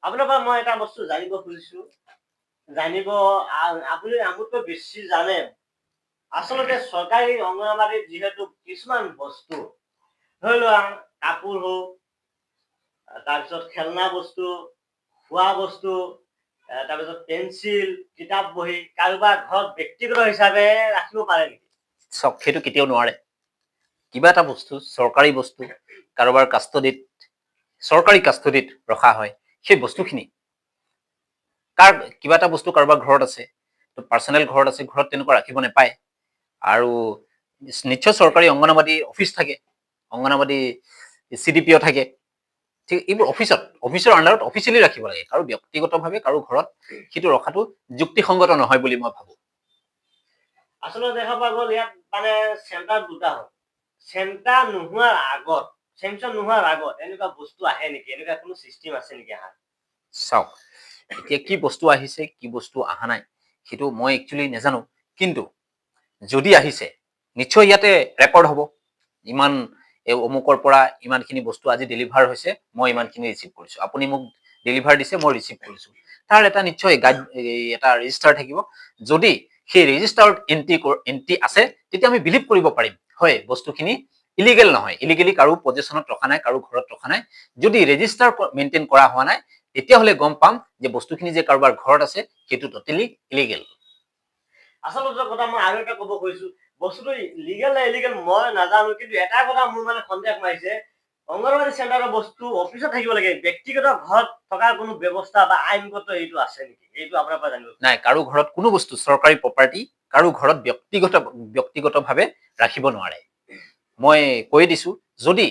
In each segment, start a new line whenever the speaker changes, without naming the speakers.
আপোনাৰ পৰা মই এটা বস্তু জানিব খুজিছো, আপুনি আমতকৈ বেছি জানে। আচলতে চৰকাৰী অংগনবাড়ীত যিহেতু কিছুমান বস্তু, ধৰি লোৱা কাপোৰ হওক, তাৰপিছত খেলনা বস্তু, খোৱা বস্তু, তাৰপিছত পেঞ্চিল, কিতাপ বহি কাৰোবাৰ ঘৰত ব্যক্তিগত হিচাপে ৰাখিব পাৰে নেকি?
চাওক, সেইটো কেতিয়াও নোৱাৰে। কিবা এটা বস্তু চৰকাৰী বস্তু কাৰোবাৰ কাষ্টডিত, চৰকাৰী কাষ্টডিত ৰখা হয়, সেই বস্তুখিনি কিবা এটা বস্তু কাৰোবাৰ ঘৰত আছে, তো পাৰ্চনেল ঘৰত আছে, ঘৰত তেনেকুৱা ৰাখিব নাপায়। আৰু নিশ্চয় চৰকাৰী অংগনবাদী অফিচ থাকে, অংগনবাদী CDPO থাকে, ঠিক এইবোৰ অফিচৰ আণ্ডাৰত অফিচিয়েলি ৰাখিব লাগে। কাৰো ব্যক্তিগতভাৱে কাৰো ঘৰত সেইটো ৰখাটো যুক্তিসংগত নহয় বুলি মই ভাবো।
আচলতে দেখা পোৱা গ'ল ইয়াত মানে চেণ্টাৰ দুটা হ'ল। চেণ্টাৰ নোহোৱাৰ আগত, চেঞ্চন নোহোৱাৰ আগত এনেকুৱা বস্তু আহে নেকি? এনেকুৱা কোনো চিষ্টেম আছে নেকি আহাৰ?
চাওক, এতিয়া কি বস্তু আহিছে কি বস্তু অহা নাই সেইটো মই একচুৱেলি নাজানো, কিন্তু যদি আহিছে নিশ্চয় ইয়াতে ৰেকৰ্ড হ'ব। ইমান অমুকৰ পৰা ইমানখিনি বস্তু আজি ডেলিভাৰ হৈছে, মই ইমানখিনি ৰিচিভ কৰিছো, আপুনি মোক ডেলিভাৰ দিছে, মই ৰিচিভ কৰিছো। তাৰ এটা নিশ্চয় এটা ৰেজিষ্টাৰ থাকিব। যদি সেই ৰেজিষ্টাৰত এন্ট্ৰি আছে, তেতিয়া আমি বিলিভ কৰিব পাৰিম হয় বস্তুখিনি ইলিগেল নহয়, ইলিগেলি কাৰো পজিশ্যনত ৰখা নাই, কাৰো ঘৰত ৰখা নাই। যদি ৰেজিষ্টাৰ মেইনটেইন কৰা হোৱা নাই, তেতিয়াহ'লে গম পাম যে বস্তুখিনি যে কাৰোবাৰ ঘৰত আছে সেইটো টোটেলি ইলিগেল।
আচলতে কথা মই আৰু এটা ক'ব খুজিছো, বস্তুটো লিগেল নে ইলিগেল মই নাজানো, কিন্তু এটা কথা মোৰ মানে সন্দেহ মাৰিছে, অংগনবাড়ী চেণ্টাৰৰ বস্তু অফিচত থাকিব লাগে, ব্যক্তিগত ঘৰত থকাৰ কোনো ব্যৱস্থা বা আইনগত এইটো আছে নেকি? এইটো আপোনাৰ পৰা জানিব।
নাই, কাৰো ঘৰত কোনো বস্তু চৰকাৰী প্ৰপাৰ্টি কাৰো ঘৰত ব্যক্তিগতভাৱে ৰাখিব নোৱাৰে। মই কৈ দিছো, যদি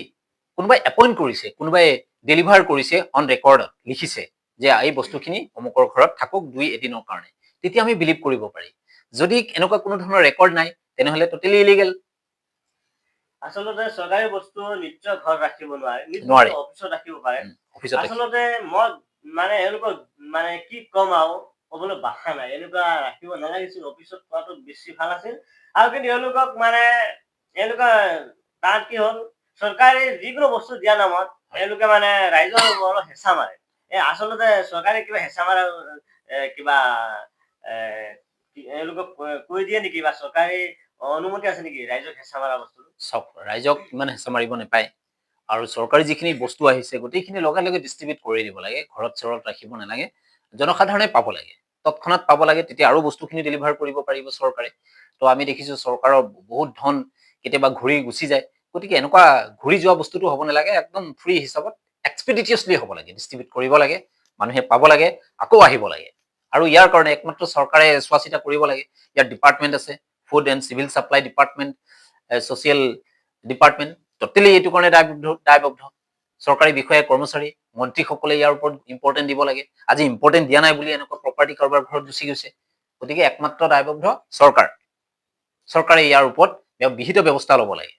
কোনোবাই এপইণ্ট কৰিছে, কোনোবাই ডেলিভাৰ কৰিছে, অন ৰেকৰ্ডত লিখিছে যে এই বস্তুখিনি অমুকৰ ঘৰত থাকক 2 এদিনৰ কাৰণে, তেতিয়া আমি বিলিভ কৰিব পাৰি। যদি এনেকুৱা কোনো ধৰণৰ ৰেকৰ্ড নাই, তেনেহ'লে টোটেলি ইলিগেল।
আচলতে চৰকাৰী বস্তু নিশ্চয় ঘৰত ৰাখিব নোৱাৰে,
নোৱাৰে,
অফিচত ৰাখিব পাৰে।
অফিচত
আচলতে মই মানে এওঁলোকক মানে কি ক'ম আৰু ক'বলৈ ভাষা নাই, এনেকুৱা ৰাখিব নালাগিছিল, অফিচত থোৱাটো বেছি ভাল আছিল। আৰু কিন্তু এওঁলোকক মানে এনেকুৱা তাত কি হ'ল, চৰকাৰী যিকোনো বস্তু দিয়া নামত এওঁলোকে মানে ৰাইজৰ অলপ হেঁচা মাৰে। আচলতে চৰকাৰে কিবা হেঁচা মাৰা কিবা এওঁলোকক কৈ দিয়ে নেকি, বা চৰকাৰী অনুমতি আছে নেকি ৰাইজক হেঁচা মাৰা বস্তু?
চাওক, ৰাইজক ইমান হেঁচা মাৰিব নাপায়। আৰু চৰকাৰী যিখিনি বস্তু আহিছে গোটেইখিনি লগে লগে ডিষ্ট্ৰিবিউট কৰি দিব লাগে, ঘৰত চৰত ৰাখিব নালাগে, জনসাধাৰণে পাব লাগে, তৎক্ষণাত পাব লাগে, তেতিয়া আৰু বস্তুখিনি ডেলিভাৰ কৰিব পাৰিব চৰকাৰে। তো আমি দেখিছো চৰকাৰৰ বহুত ধন কেতিয়াবা ঘূৰি গুচি যায়, গতিকে এনেকুৱা ঘূৰি যোৱা বস্তুটো হ'ব নালাগে, একদম ফ্ৰী হিচাপত এক্সপিডিটিয়াছলি হ'ব লাগে, ডিষ্ট্ৰিবিউট কৰিব লাগে, মানুহে পাব লাগে, আকৌ আহিব লাগে। আৰু ইয়াৰ কাৰণে একমাত্ৰ চৰকাৰে চোৱা চিতা কৰিব লাগে। ইয়াৰ ডিপাৰ্টমেণ্ট আছে, food and civil supply department, social department, totally এইটো কাৰণে দায়বদ্ধ। চৰকাৰী বিষয়া কৰ্মচাৰী মন্ত্ৰীসকলে ইয়াৰ ওপৰত ইম্পৰ্টেণ্ট দিব লাগে। আজি ইম্পৰ্টেণ্ট দিয়া নাই বুলি এনেকুৱা প্ৰপাৰ্টি কাৰোবাৰ ঘৰত গুচি গৈছে, গতিকে একমাত্ৰ দায়বদ্ধ চৰকাৰ। চৰকাৰে ইয়াৰ ওপৰত বিহিত ব্যৱস্থা ল'ব লাগে।